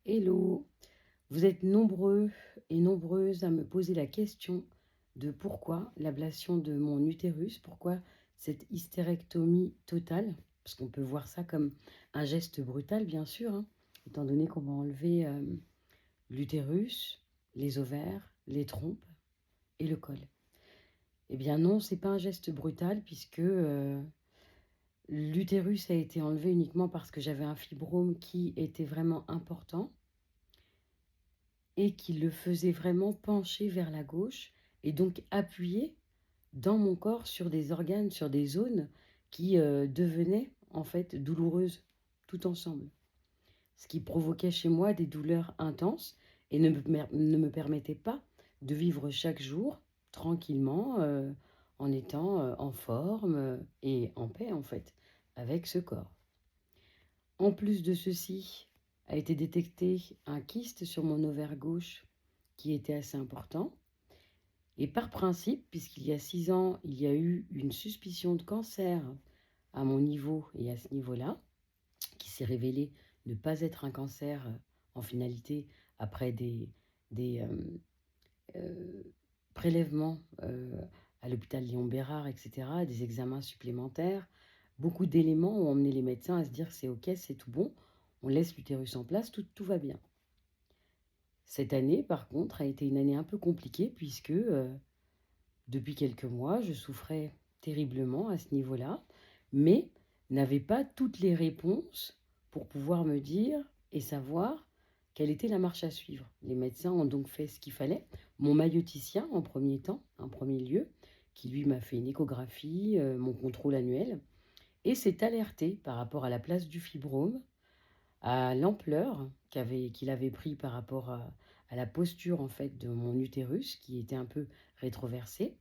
Hello, vous êtes nombreux et nombreuses à me poser la question de pourquoi l'ablation de mon utérus, pourquoi cette hystérectomie totale, parce qu'on peut voir ça comme un geste brutal bien sûr, hein, étant donné qu'on va enlever l'utérus, les ovaires, les trompes et le col. Eh bien non, c'est pas un geste brutal puisque l'utérus a été enlevé uniquement parce que j'avais un fibrome qui était vraiment important et qui le faisait vraiment pencher vers la gauche et donc appuyer dans mon corps sur des organes, sur des zones qui devenaient en fait douloureuses tout ensemble. Ce qui provoquait chez moi des douleurs intenses et ne me permettait pas de vivre chaque jour tranquillement en étant en forme et en paix en fait avec ce corps. En plus de ceci, a été détecté un kyste sur mon ovaire gauche qui était assez important. Et par principe, puisqu'il y a 6 ans, il y a eu une suspicion de cancer à mon niveau et à ce niveau-là, qui s'est révélé ne pas être un cancer en finalité après des euh, prélèvements à l'hôpital Léon-Bérard, etc., des examens supplémentaires. Beaucoup d'éléments ont emmené les médecins à se dire c'est ok, c'est tout bon, on laisse l'utérus en place, tout va bien. Cette année, par contre, a été une année un peu compliquée puisque depuis quelques mois, je souffrais terriblement à ce niveau-là, mais n'avais pas toutes les réponses pour pouvoir me dire et savoir quelle était la marche à suivre. Les médecins ont donc fait ce qu'il fallait. Mon maïoticien, en premier temps, en premier lieu, qui lui m'a fait une échographie, mon contrôle annuel, et s'est alerté par rapport à la place du fibrome, à l'ampleur qu'il avait pris par rapport à la posture en fait de mon utérus qui était un peu rétroversé.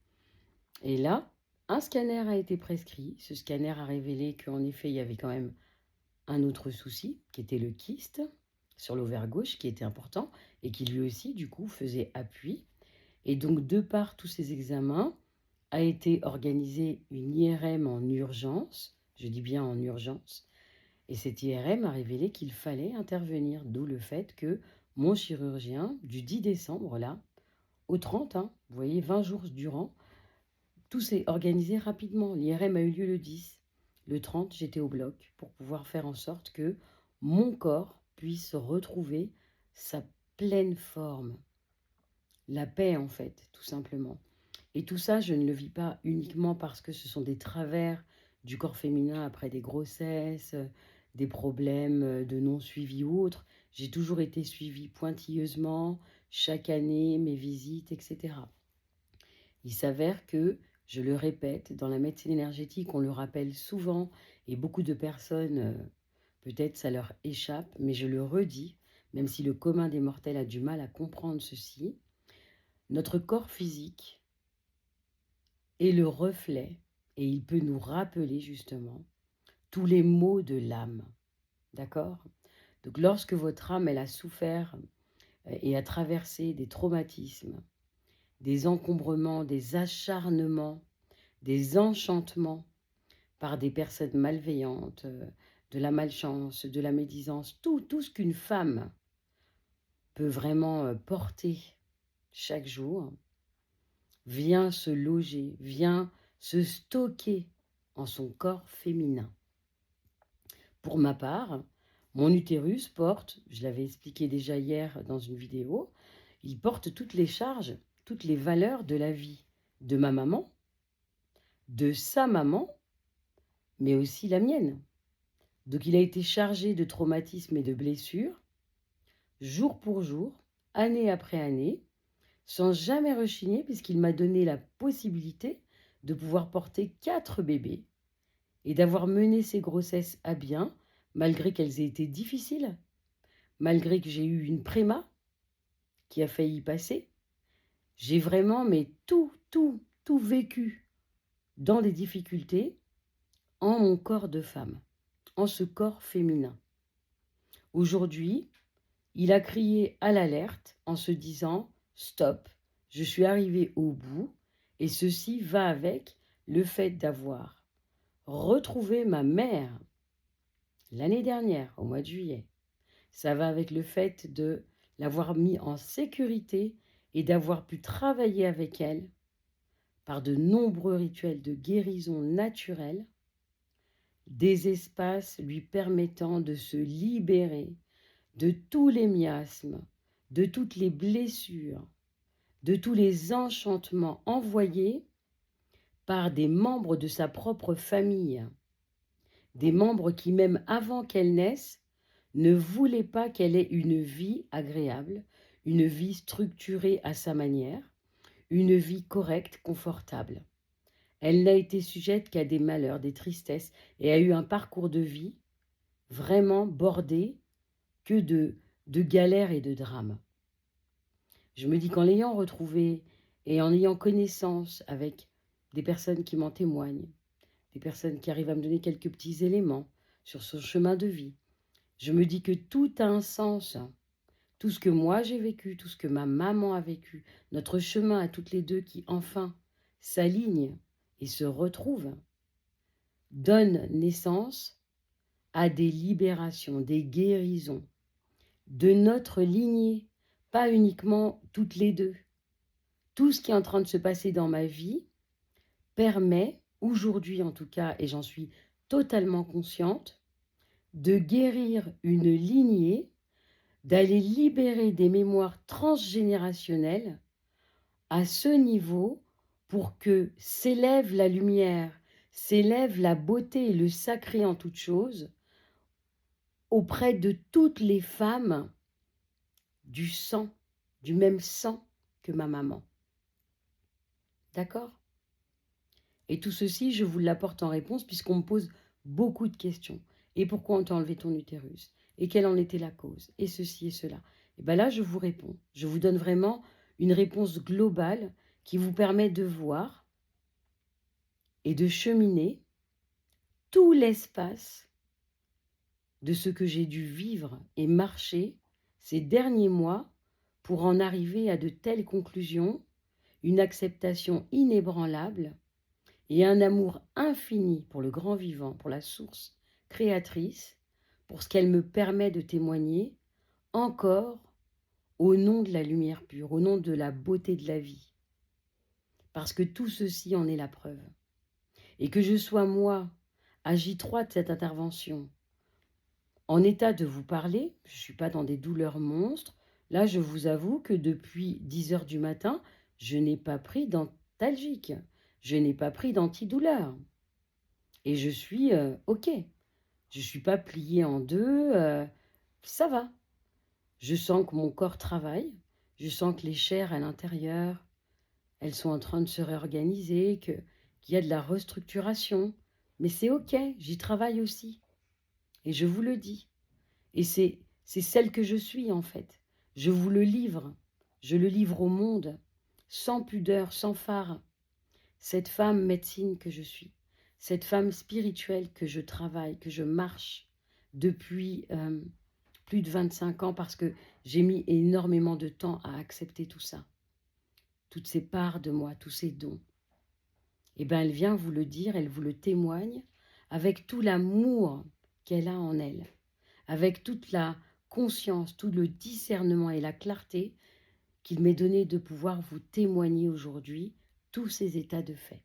Et là, un scanner a été prescrit. Ce scanner a révélé qu'en effet, il y avait quand même un autre souci, qui était le kyste sur l'ovaire gauche, qui était important, et qui lui aussi, du coup, faisait appui. Et donc, de par tous ces examens, a été organisée une IRM en urgence, je dis bien en urgence, et cette IRM a révélé qu'il fallait intervenir, d'où le fait que mon chirurgien, du 10 décembre, là, au 30, hein, vous voyez, 20 jours durant, tout s'est organisé rapidement. L'IRM a eu lieu le 10. Le 30, j'étais au bloc pour pouvoir faire en sorte que mon corps puisse retrouver sa pleine forme. La paix, en fait, tout simplement. Et tout ça, je ne le vis pas uniquement parce que ce sont des travers du corps féminin après des grossesses, des problèmes de non-suivi ou autres. J'ai toujours été suivie pointilleusement, chaque année, mes visites, etc. Il s'avère que, je le répète, dans la médecine énergétique, on le rappelle souvent, et beaucoup de personnes, peut-être ça leur échappe, mais je le redis, même si le commun des mortels a du mal à comprendre ceci, notre corps physique est le reflet, et il peut nous rappeler justement tous les maux de l'âme. D'accord? Donc lorsque votre âme, elle a souffert et a traversé des traumatismes, des encombrements, des acharnements, des enchantements par des personnes malveillantes, de la malchance, de la médisance, tout ce qu'une femme peut vraiment porter chaque jour, vient se loger, vient se stocker en son corps féminin. Pour ma part, mon utérus porte, je l'avais expliqué déjà hier dans une vidéo, il porte toutes les charges, toutes les valeurs de la vie de ma maman, de sa maman, mais aussi la mienne. Donc il a été chargé de traumatismes et de blessures, jour pour jour, année après année, sans jamais rechigner, puisqu'il m'a donné la possibilité de pouvoir porter 4 bébés et d'avoir mené ces grossesses à bien, malgré qu'elles aient été difficiles, malgré que j'ai eu une préma qui a failli passer. J'ai vraiment, mais tout vécu dans des difficultés en mon corps de femme, en ce corps féminin. Aujourd'hui, il a crié à l'alerte en se disant « Stop, je suis arrivé au bout » et ceci va avec le fait d'avoir retrouvé ma mère l'année dernière, au mois de juillet. ça va avec le fait de l'avoir mis en sécurité et d'avoir pu travailler avec elle par de nombreux rituels de guérison naturelle, des espaces lui permettant de se libérer de tous les miasmes, de toutes les blessures, de tous les enchantements envoyés par des membres de sa propre famille, des membres qui, même avant qu'elle naisse, ne voulaient pas qu'elle ait une vie agréable, une vie structurée à sa manière, une vie correcte, confortable. Elle n'a été sujette qu'à des malheurs, des tristesses, et a eu un parcours de vie vraiment bordé que de galères et de drames. Je me dis qu'en l'ayant retrouvée et en ayant connaissance avec des personnes qui m'en témoignent, des personnes qui arrivent à me donner quelques petits éléments sur son chemin de vie, je me dis que tout a un sens. Tout ce que moi j'ai vécu, tout ce que ma maman a vécu, notre chemin à toutes les deux qui enfin s'aligne et se retrouve, donne naissance à des libérations, des guérisons de notre lignée, pas uniquement toutes les deux. Tout ce qui est en train de se passer dans ma vie permet, aujourd'hui en tout cas, et j'en suis totalement consciente, de guérir une lignée, d'aller libérer des mémoires transgénérationnelles à ce niveau pour que s'élève la lumière, s'élève la beauté et le sacré en toute chose auprès de toutes les femmes du sang, du même sang que ma maman. D'accord? Et tout ceci, je vous l'apporte en réponse puisqu'on me pose beaucoup de questions. Et pourquoi on t'a enlevé ton utérus? Et quelle en était la cause? Et ceci et cela. Et bien là, je vous réponds. Je vous donne vraiment une réponse globale qui vous permet de voir et de cheminer tout l'espace de ce que j'ai dû vivre et marcher ces derniers mois pour en arriver à de telles conclusions, une acceptation inébranlable et un amour infini pour le grand vivant, pour la source créatrice, pour ce qu'elle me permet de témoigner encore au nom de la lumière pure, au nom de la beauté de la vie. Parce que tout ceci en est la preuve. Et que je sois moi, à J3 de cette intervention, en état de vous parler, je ne suis pas dans des douleurs monstres. Là, je vous avoue que depuis 10 heures du matin, je n'ai pas pris d'antalgique. Je n'ai pas pris d'antidouleur. Et je suis OK. Je ne suis pas pliée en deux. Ça va. Je sens que mon corps travaille. Je sens que les chairs à l'intérieur, elles sont en train de se réorganiser, qu'il y a de la restructuration. Mais c'est OK, j'y travaille aussi. Et je vous le dis. Et c'est celle que je suis en fait. Je vous le livre. Je le livre au monde, sans pudeur, sans phare. Cette femme médecine que je suis. Cette femme spirituelle que je travaille, que je marche depuis plus de 25 ans parce que j'ai mis énormément de temps à accepter tout ça. Toutes ces parts de moi, tous ces dons. Eh bien, elle vient vous le dire, elle vous le témoigne avec tout l'amour qu'elle a en elle, avec toute la conscience, tout le discernement et la clarté qu'il m'est donné de pouvoir vous témoigner aujourd'hui tous ces états de fait.